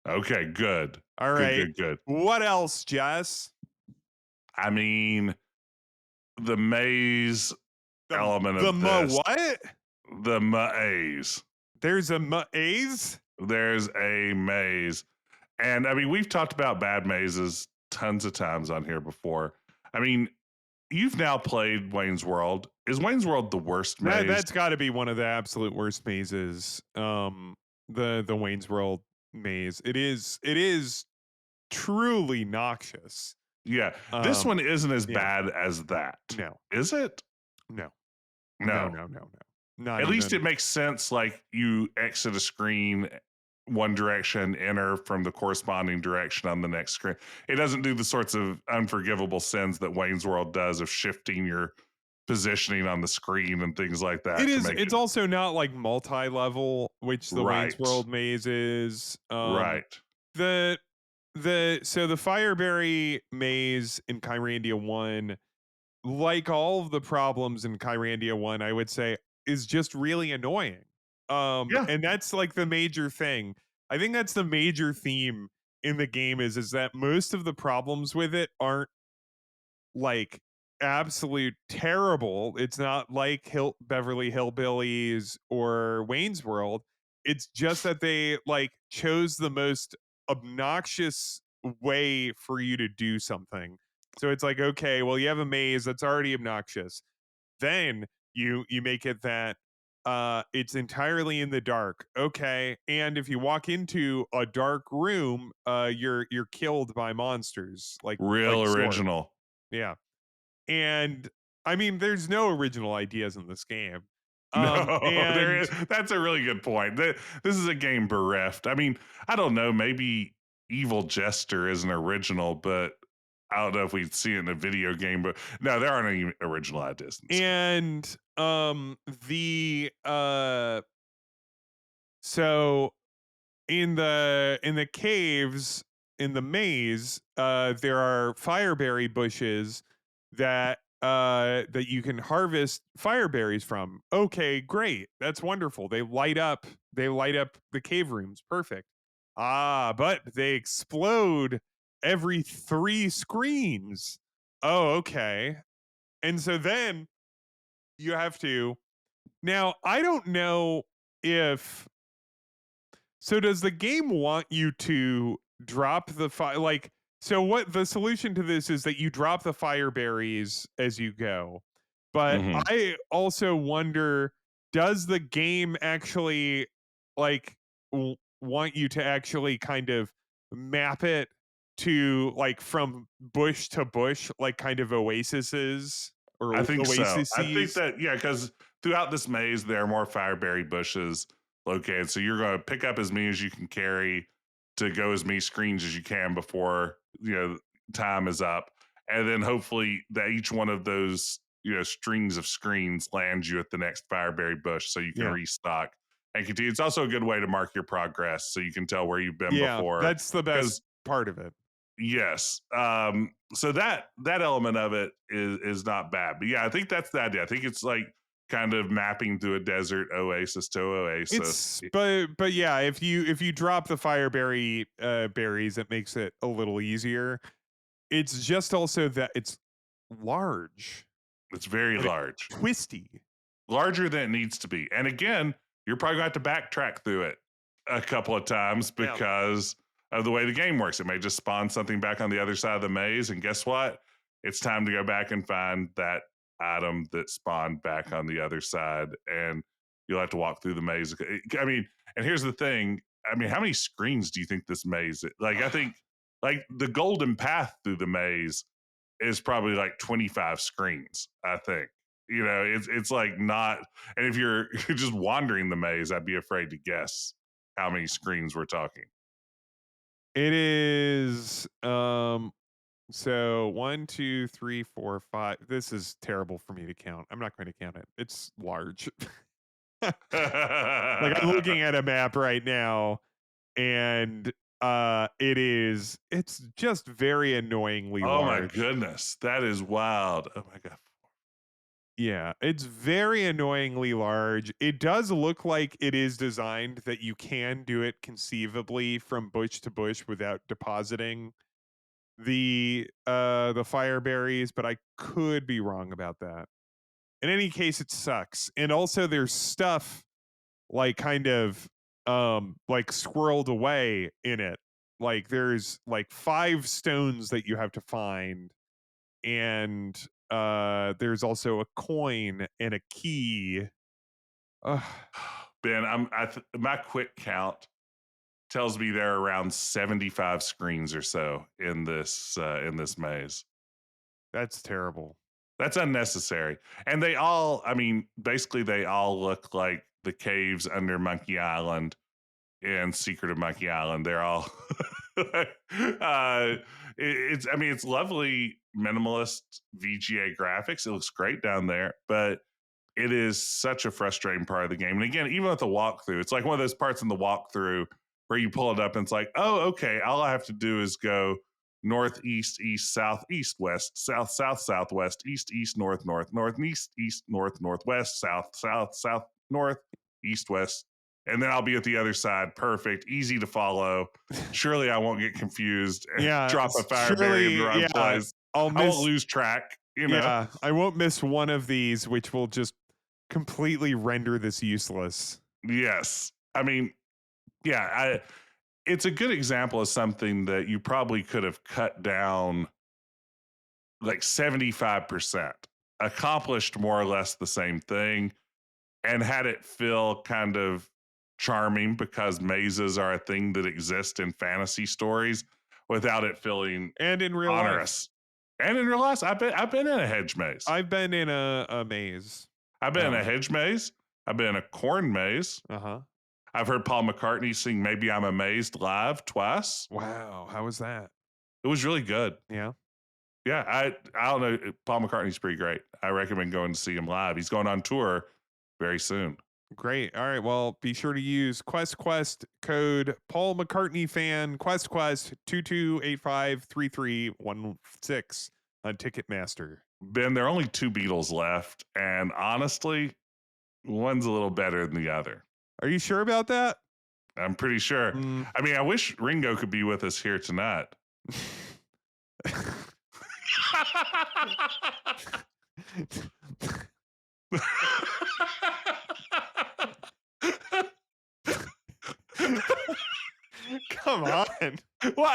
Okay, good. All Good, right. good, good. What else, Jess? I mean, the maze element The of this, what? the maze. There's a maze? There's a maze. And I mean, we've talked about bad mazes tons of times on here before. I mean, you've now played Wayne's World. Is Wayne's World the worst maze? That's got to be one of the absolute worst mazes. The Wayne's World maze. It is truly noxious. Yeah. This one isn't as yeah. bad as that. No. Is it? No. No. No. Not At even. least it makes sense. Like you exit a screen one direction, enter from the corresponding direction on the next screen. It doesn't do the sorts of unforgivable sins that Wayne's World does of shifting your positioning on the screen and things like that. It to is. make It's also not like multi-level, which the Wayne's Right. World maze is. Right. The so the Fireberry maze in Kyrandia 1, like all of the problems in Kyrandia 1, I would say, is just really annoying. Yeah. And that's like the major thing. I think that's the major theme in the game is that most of the problems with it aren't like absolute terrible. It's not like Beverly Hillbillies or Wayne's World. It's just that they like chose the most obnoxious way for you to do something. So it's like, okay, well, you have a maze that's already obnoxious. Then you make it that it's entirely in the dark. Okay. And if you walk into a dark room, you're killed by monsters Real like Sword. original. Yeah. And I mean, there's no original ideas in this game. No, there And is. That's a really good point. This is a game bereft. I mean, I don't know. Maybe Evil Jester is an original, but I don't know if we'd see it in a video game. But no, there aren't any original ideas in this game. and the so in the caves in the maze, there are fireberry bushes that you can harvest fireberries from. Okay, great. That's wonderful. They light up the cave rooms. Perfect. Ah, but they explode every 3 screens. Oh, okay. And so then you have to. Now, I don't know if so does the game want you to drop the fire so what the solution to this is that you drop the fire berries as you go. But Mhm. I also wonder, does the game actually like want you to actually kind of map it to like from bush to bush, like kind of oases I or think so. I think oases? that, yeah, because throughout this maze, there are more fireberry bushes located. So you're going to pick up as many as you can carry to go as many screens as you can before, time is up. And then hopefully that each one of those, strings of screens lands you at the next fireberry bush so you can Yeah. restock and continue. It's also a good way to mark your progress so you can tell where you've been Yeah, before. that's the best part of it. Yes. So that element of it is not bad. But yeah, I think that's the idea. I think it's like kind of mapping through a desert oasis to oasis. It's but yeah, if you drop the fireberry berries, it makes it a little easier. It's just also that it's large It's very and it's large. twisty. Larger than it needs to be. And again, you're probably going to have to backtrack through it a couple of times Yeah. because of the way the game works. It may just spawn something back on the other side of the maze. And guess what? It's time to go back and find that item that spawned back on the other side. And you'll have to walk through the maze. I mean, and here's the thing. I mean, how many screens do you think this maze is? Like, I think like the golden path through the maze is probably like 25 screens, I think. It's like not, and if you're just wandering the maze, I'd be afraid to guess how many screens we're talking. It is so 1, 2, 3, 4, 5. This is terrible for me to count. I'm not going to count it. It's large. Like I'm looking at a map right now and it's just very annoyingly Oh my large. goodness, that is wild. Oh my god. Yeah, it's very annoyingly large. It does look like it is designed that you can do it conceivably from bush to bush without depositing the fire berries, but I could be wrong about that. In any case, it sucks. And also there's stuff like kind of like squirreled away in it. Like there's like 5 stones that you have to find, and there's also a coin and a key. Ugh. Ben, my quick count tells me there are around 75 screens or so in this maze. That's terrible. That's unnecessary. And they all, I mean, basically they all look like the caves under Monkey Island and Secret of Monkey Island. They're all it's I mean, it's lovely minimalist VGA graphics. It looks great down there, but it is such a frustrating part of the game. And again, even with the walkthrough, it's like one of those parts in the walkthrough where you pull it up and it's like, oh, okay, all I have to do is go northeast, east, south, east, west, south, south, southwest, east, east, north, north, north, east, east, north, northwest, south, south, south, north, east, west. And then I'll be at the other side. Perfect. Easy to follow. Surely I won't get confused and Yeah, drop a fire berry in the wrong place. I'll I won't miss. lose track, you know? Yeah, I won't miss one of these, which will just completely render this useless. Yes. I mean, yeah, it's a good example of something that you probably could have cut down like 75%, accomplished more or less the same thing, and had it feel kind of charming because mazes are a thing that exist in fantasy stories without it feeling And in real life, onerous. And in real life, I've been in a hedge maze. I've been in a maze. I've been in a hedge maze. I've been in a corn maze. Uh-huh. I've heard Paul McCartney sing "Maybe I'm Amazed" live twice. Wow, how was that? It was really good. Yeah. Yeah, I don't know. Paul McCartney's pretty great. I recommend going to see him live. He's going on tour very soon. Great. All right. Well, be sure to use Quest code Paul McCartney fan Quest 22853316 on Ticketmaster. Ben, there are only 2 Beatles left, and honestly, one's a little better than the other. Are you sure about that? I'm pretty sure. I mean, I wish Ringo could be with us here tonight. Come on. Well,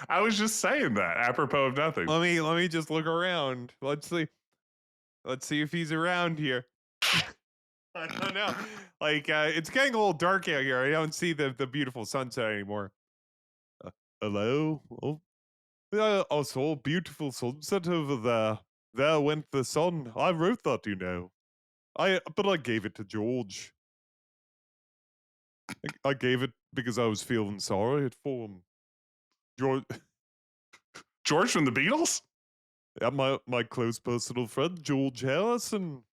I was just saying that apropos of nothing. Let me just look around. Let's see if he's around here. I don't know. Like it's getting a little dark out here. I don't see the beautiful sunset anymore. Hello? Oh, I saw a beautiful sunset over there. There went the sun. I wrote that, you know. But I gave it to George. I gave it because I was feeling sorry for him. George from the Beatles? Yeah, my close personal friend, George Harrison.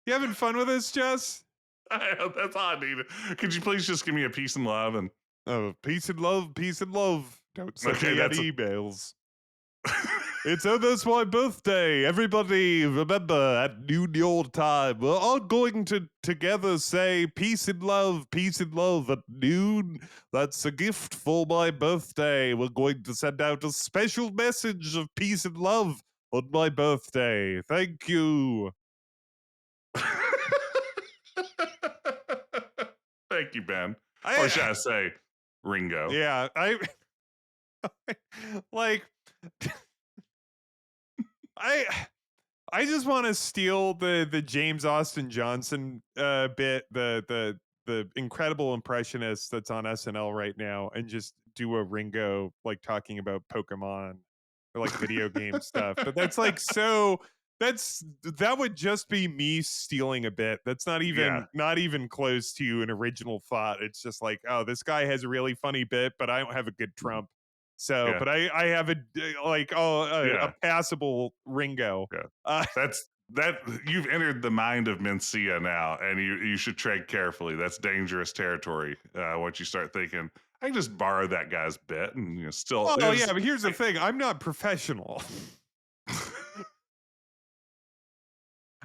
You having fun with this, Jess? That's all I need. Could you please just give me a peace and love and peace and love, peace and love. Don't send me any emails. It's almost my birthday. Everybody, remember, at noon your time, we're all going to together say peace and love at noon. That's a gift for my birthday. We're going to send out a special message of peace and love on my birthday. Thank you. Thank you, Ben. Or should I say, Ringo? Yeah, like... I just want to steal the James Austin Johnson bit, the incredible impressionist that's on SNL right now, and just do a Ringo like talking about Pokemon or like video game stuff. But that's like that would just be me stealing a bit. That's not even close to an original thought. It's just like, oh, this guy has a really funny bit, but I don't have a good Trump. So, but I have a passable Ringo. Yeah. That you've entered the mind of Mencia now, and you should tread carefully. That's dangerous territory. Once you start thinking, I can just borrow that guy's bit, and still. Oh yeah, but here's the thing: I'm not professional.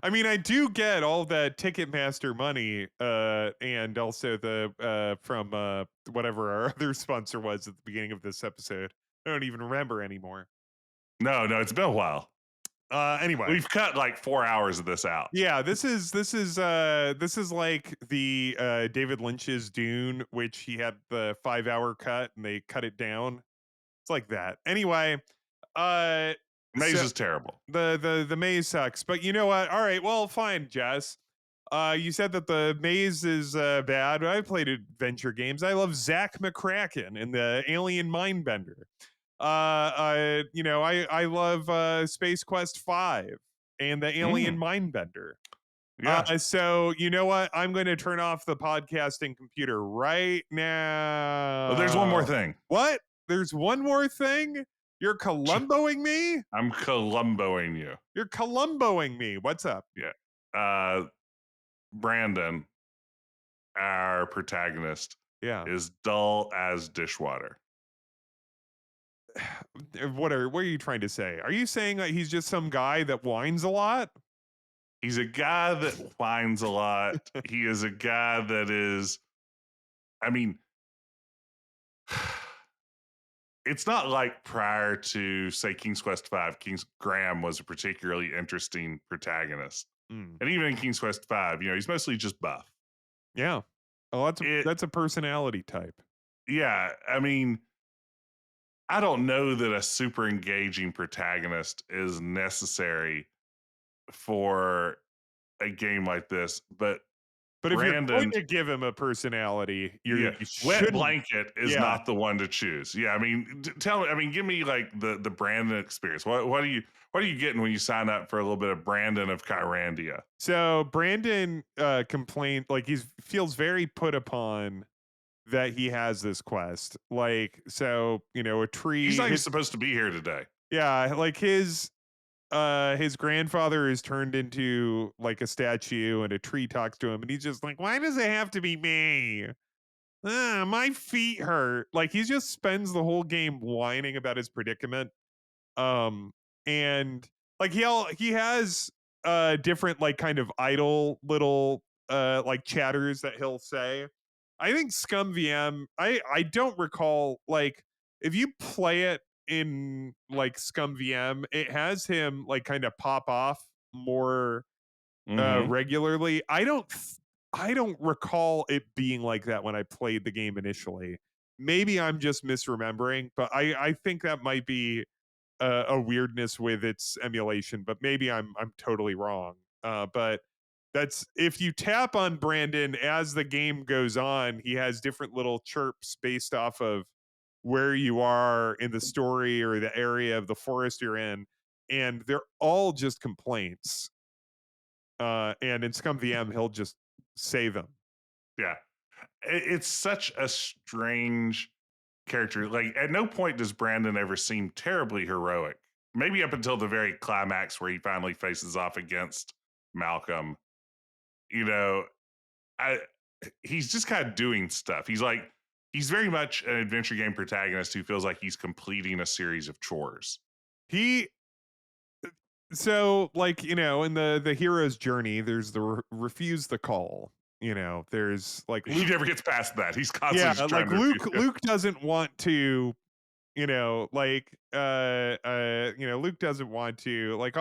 I mean, I do get all that Ticketmaster money, and also the from whatever our other sponsor was at the beginning of this episode. I don't even remember anymore. No, it's been a while. Anyway, We've cut like 4 hours of this out. yeah, this is like the David Lynch's Dune, which he had the 5 hour cut and they cut it down. It's like that. Anyway, Maze so is terrible. the maze sucks, but you know what? All right, well, fine, Jess. You said that the maze is bad. I played adventure games. I love Zach McCracken and the Alien Mindbender. I love Space Quest 5 and the Alien Mindbender. Yeah. So you know what? I'm going to turn off the podcasting computer right now. Well, there's one more thing. What? There's one more thing? You're Columboing me? I'm Columboing you. You're Columboing me. What's up? Yeah. Brandon, our protagonist, Yeah. is dull as dishwater. What are you trying to say? Are you saying that he's just some guy that whines a lot? He's a guy that whines a lot. He is a guy that is, I mean, it's not like prior to, say, King's Quest V, Graham was a particularly interesting protagonist. And even in King's Quest V, he's mostly just buff. Yeah. Oh, that's a personality type. Yeah. I mean, I don't know that a super engaging protagonist is necessary for a game like this, but if you're going to give him a personality, you Wet Blanket is Yeah. not the one to choose. Yeah, I mean, tell me. I mean, give me like the Brandon experience. What are you getting when you sign up for a little bit of Brandon of Kyrandia? So Brandon complained, like he feels very put upon that he has this quest. Like, so a tree. He's not even supposed to be here today. Yeah, like his grandfather is turned into like a statue and a tree talks to him and he's just like, why does it have to be me? My feet hurt. Like he just spends the whole game whining about his predicament. And like he has different like kind of idle little like chatters that he'll say. I think Scum VM, I don't recall, like if you play it in like Scum VM, it has him like kind of pop off more regularly. I don't recall it being like that when I played the game initially. Maybe I'm just misremembering, but I think that might be a weirdness with its emulation, but maybe I'm totally wrong. But that's, if you tap on Brandon as the game goes on, he has different little chirps based off of where you are in the story or the area of the forest you're in, and they're all just complaints. And in Scum VM, he'll just say them. Yeah, it's such a strange character. Like, at no point does Brandon ever seem terribly heroic. Maybe up until the very climax where he finally faces off against Malcolm. He's just kind of doing stuff. He's very much an adventure game protagonist who feels like he's completing a series of chores. So like, in the hero's journey, there's the refuse the call. There's like He never gets past that. He's constantly just trying to Luke doesn't want to, Luke doesn't want to, like,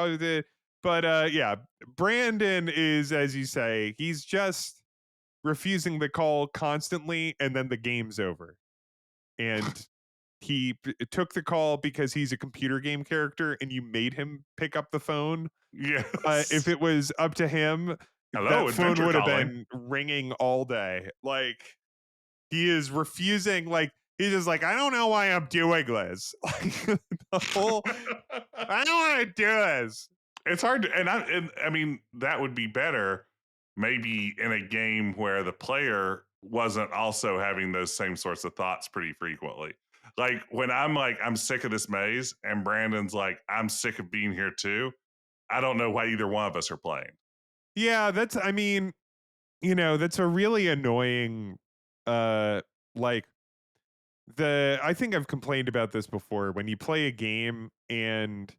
Brandon is, as you say, he's just refusing the call constantly, and then the game's over. And he took the call because he's a computer game character, and you made him pick up the phone. Yes. If it was up to him, Hello, that phone adventure would have calling. been ringing all day. Like, he is refusing. Like, he's just like, I don't know why I'm doing this. Like, I don't want to do this. It's hard to, and I mean, that would be better maybe in a game where the player wasn't also having those same sorts of thoughts pretty frequently. Like, when I'm like, I'm sick of this maze, and Brandon's like, I'm sick of being here too. I don't know why either one of us are playing. Yeah, that's a really annoying, like, I think I've complained about this before, when you play a game and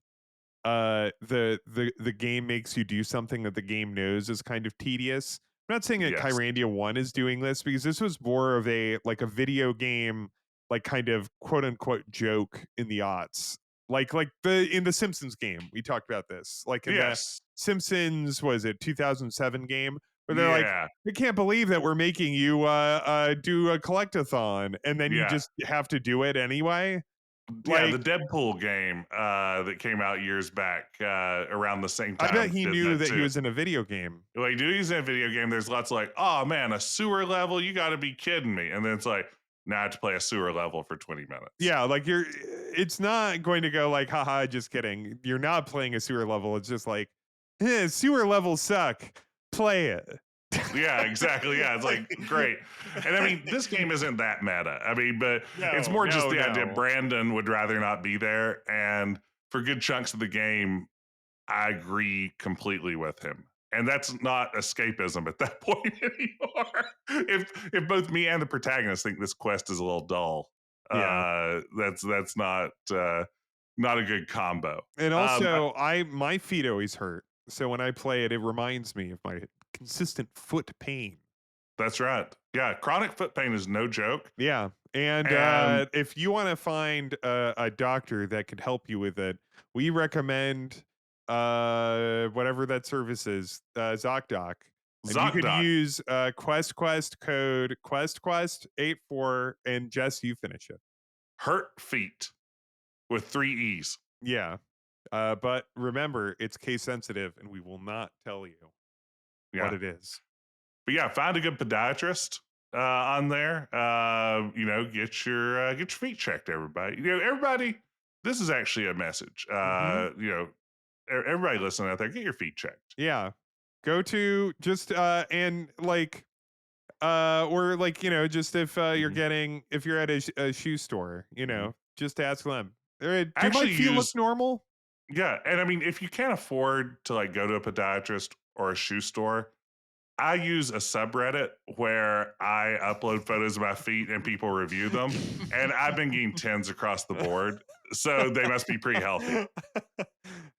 the game makes you do something that the game knows is kind of tedious. I'm not saying that Yes. Kyrandia 1 is doing this, because this was more of a video game, like kind of quote unquote joke in the aughts. Like in the Simpsons game, we talked about this. Like in the Yes. Simpsons, was it 2007 game? Where they're like, Yeah. I can't believe that we're making you do a collectathon, and then you Yeah. just have to do it anyway. Yeah, the Like, Deadpool game that came out years back around the same time. I bet he did knew that he too. was in a video game. Like, dude, he's in a video game. There's lots of like, oh man, a sewer level. You got to be kidding me. And then it's like, now I have to play a sewer level for 20 minutes. Yeah, like it's not going to go like, haha, just kidding. You're not playing a sewer level. It's just like, sewer levels suck. Play it. Yeah, exactly. Yeah, it's like great. And I mean, this game isn't that meta. I mean, but it's more just the idea Brandon would rather not be there. And for good chunks of the game, I agree completely with him. And that's not escapism at that point anymore. If both me and the protagonist think this quest is a little dull, that's not a good combo. And also, my feet always hurt. So when I play it, it reminds me of my consistent foot pain. That's right. Yeah, chronic foot pain is no joke. Yeah. And if you want to find a doctor that could help you with it, we recommend whatever that service is, ZocDoc. And you could use QuestQuest code QuestQuest84, and Jess, you finish it. Hurt feet with 3 E's. Yeah. But remember, it's case sensitive, and we will not tell you what it is. But yeah, find a good podiatrist on there. Get your feet checked, everybody. Everybody, this is actually a message. Everybody listening out there, get your feet checked. Yeah. Go to just and like or like, just if you're getting, if you're at a shoe store, just ask them. Do my feet look normal? Yeah, and I mean, if you can't afford to like go to a podiatrist or a shoe store, I use a subreddit where I upload photos of my feet and people review them, and I've been getting 10s across the board, so they must be pretty healthy.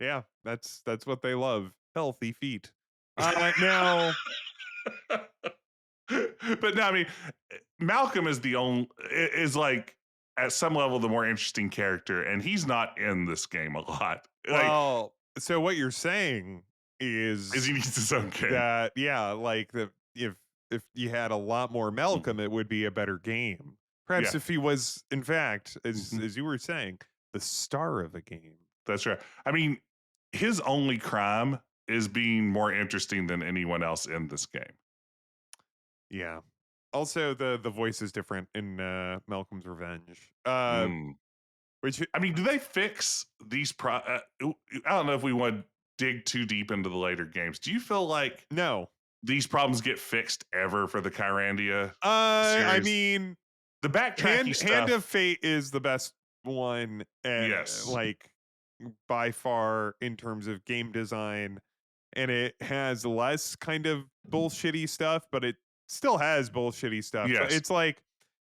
Yeah, that's what they love, healthy feet. Now, but no, I mean, Malcolm is like at some level the more interesting character, and he's not in this game a lot. Well, so what you're saying is he needs his own game. That if you had a lot more Malcolm, it would be a better game. Perhaps if he was, in fact, as you were saying, the star of a game. That's right. I mean, his only crime is being more interesting than anyone else in this game. Yeah. Also, the voice is different in Malcolm's Revenge. Which, I mean, do they fix these? I don't know if we want to dig too deep into the later games. Do you feel like these problems get fixed ever for the Kyrandia series? I mean, the backtracking stuff. Hand of Fate is the best one. Yes, like by far in terms of game design, and it has less kind of bullshitty stuff, but it still has bullshitty stuff. Yes, it's like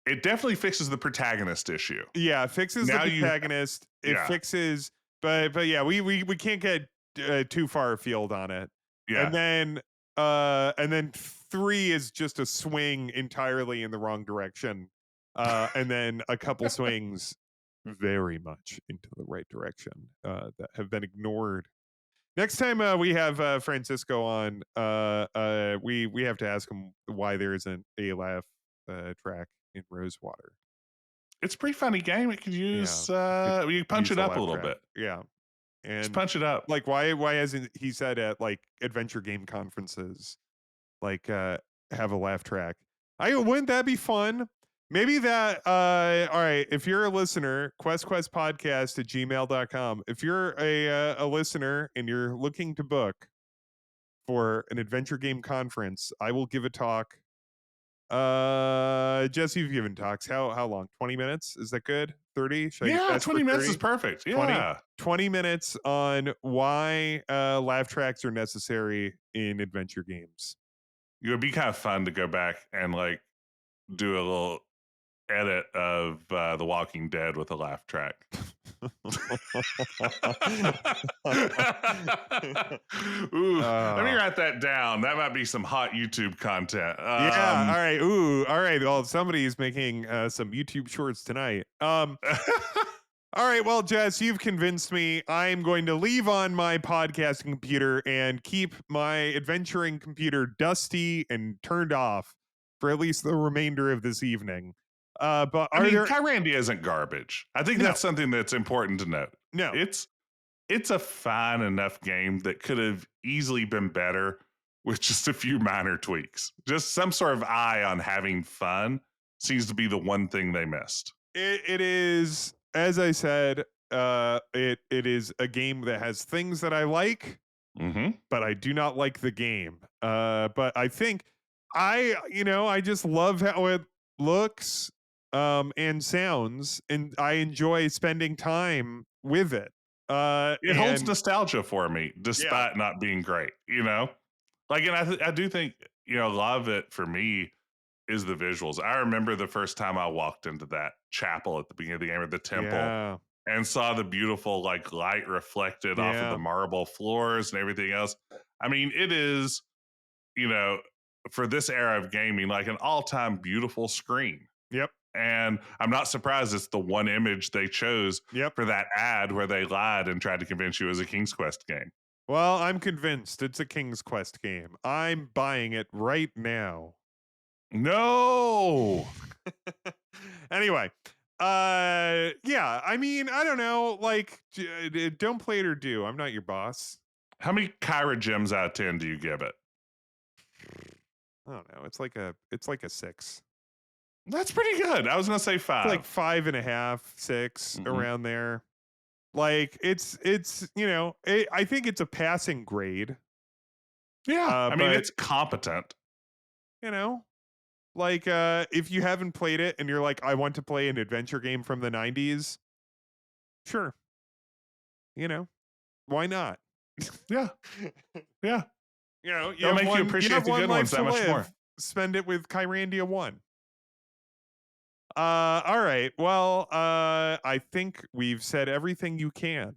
it definitely fixes the protagonist issue. Yeah, it fixes the protagonist. It fixes, but yeah, we can't get too far afield on it. Yeah, and then 3 is just a swing entirely in the wrong direction, and then a couple swings very much into the right direction that have been ignored. Next time we have Francisco on, we have to ask him why there isn't a laugh track in Rosewater. It's a pretty funny game. It could use you punch it up a little bit. Yeah. And just punch it up. Like why hasn't he said at like adventure game conferences like have a laugh track? Wouldn't that be fun? Maybe that all right, if you're a listener, questquestpodcast@gmail.com. If you're a listener and you're looking to book for an adventure game conference, I will give a talk. Jesse, you've given talks. How long? 20 minutes? Is that good? 30? 20 minutes is perfect. Yeah. 20 minutes on why laugh tracks are necessary in adventure games. It would be kind of fun to go back and like do a little edit of The Walking Dead with a laugh track. Ooh, let me Oh. write that down. That might be some hot YouTube content. Yeah. All right. Ooh. All right. Well, somebody's making some YouTube shorts tonight. All right. Well, Jess, you've convinced me. I'm going to leave on my podcasting computer and keep my adventuring computer dusty and turned off for at least the remainder of this evening. But I are mean, there Kyrandia isn't garbage. I think no, that's something that's important to note. no. It's a fine enough game that could have easily been better with just a few minor tweaks. Just some sort of eye on having fun seems to be the one thing they missed. It is, as I said, it is a game that has things that I like, Mm-hmm. but I do not like the game. But I think I just love how it looks and sounds, and I enjoy spending time with it. It holds And nostalgia for me, yeah, despite not being great. Like, and I do think a lot of it for me is the visuals. I remember the first time I walked into that chapel at the beginning of the game, or the temple, yeah, and saw the beautiful like light reflected off of the yeah, marble floors and everything else. I mean, it is, you know, for this era of gaming, like an all-time beautiful screen. yep, And I'm not surprised it's the one image they chose yep. for that ad where they lied and tried to convince you it was a King's Quest game. Well, I'm convinced it's a King's Quest game. I'm buying it right now. No. Anyway, yeah, I mean, I don't know, like, don't play it or do. I'm not your boss. How many Kyra gems out of 10 do you give it? I don't know. It's like a 6. That's pretty good. I was going to say 5. It's like 5.5, 6 around there. Like it's I think it's a passing grade. Yeah. I mean, but it's competent. Like if you haven't played it and you're like, I want to play an adventure game from the 90s, sure. Why not? Yeah. Yeah. You make you appreciate the good ones that much more. Spend it with Kyrandia 1. All right. Well, I think we've said everything you can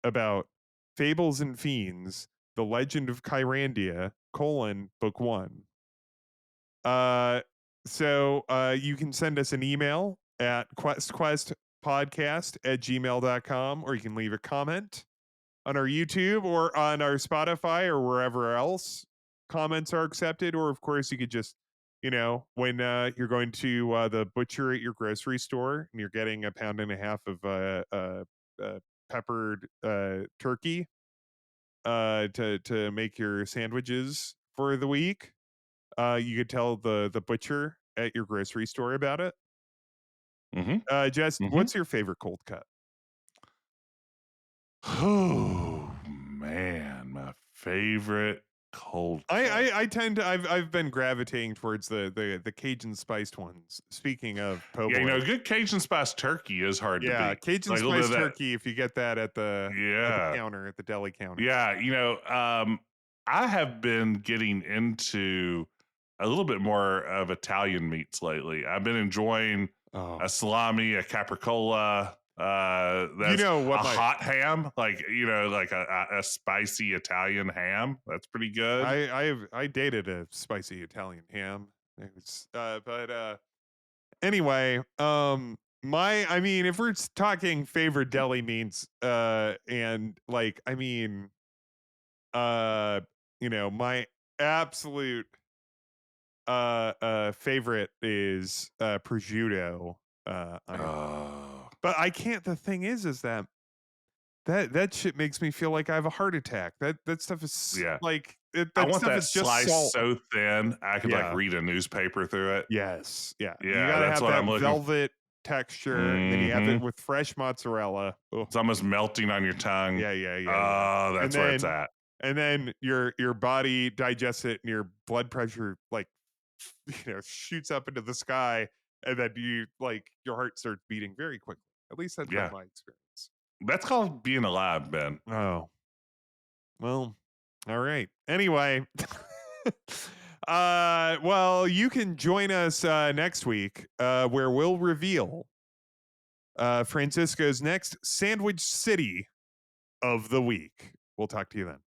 about Fables and Fiends, The Legend of Kyrandia, Book 1. So you can send us an email at questpodcast@gmail.com, or you can leave a comment on our YouTube or on our Spotify or wherever else comments are accepted. Or of course you could just, when you're going to the butcher at your grocery store and you're getting a pound and a half of peppered turkey to make your sandwiches for the week, you could tell the butcher at your grocery store about it. Jess, what's your favorite cold cut? Oh man, my favorite cold cut. I tend to I've been gravitating towards the Cajun spiced ones. Speaking of po' Yeah, boy. good Cajun spice turkey is hard to Yeah, beat. Cajun Like, a little spiced bit of that- turkey if you get that at the Yeah. counter, at the deli counter. Yeah, I have been getting into a little bit more of Italian meats lately. I've been enjoying Oh. a salami, a capricola, that's what a hot ham, like like a spicy Italian ham. That's pretty good. I dated a spicy Italian ham. It was, but anyway, I mean, if we're talking favorite deli meats, and like, I mean, my absolute favorite is prosciutto. But I can't. The thing is that shit makes me feel like I have a heart attack. That stuff is like I that want stuff that is just slice salt. so thin I could Yeah. like read a newspaper through it. Yes, yeah. You Yeah, gotta that's have what that I'm looking. velvet texture, and then you have it with fresh mozzarella. Oh, It's almost melting on your tongue. yeah. Oh, that's where it's at. And then your body digests it, and your blood pressure shoots up into the sky, and then your heart starts beating very quickly. At least that's been my experience. That's called being alive, Ben. Oh, well, all right. Anyway, well, you can join us next week, where we'll reveal Francisco's next sandwich city of the week. We'll talk to you then.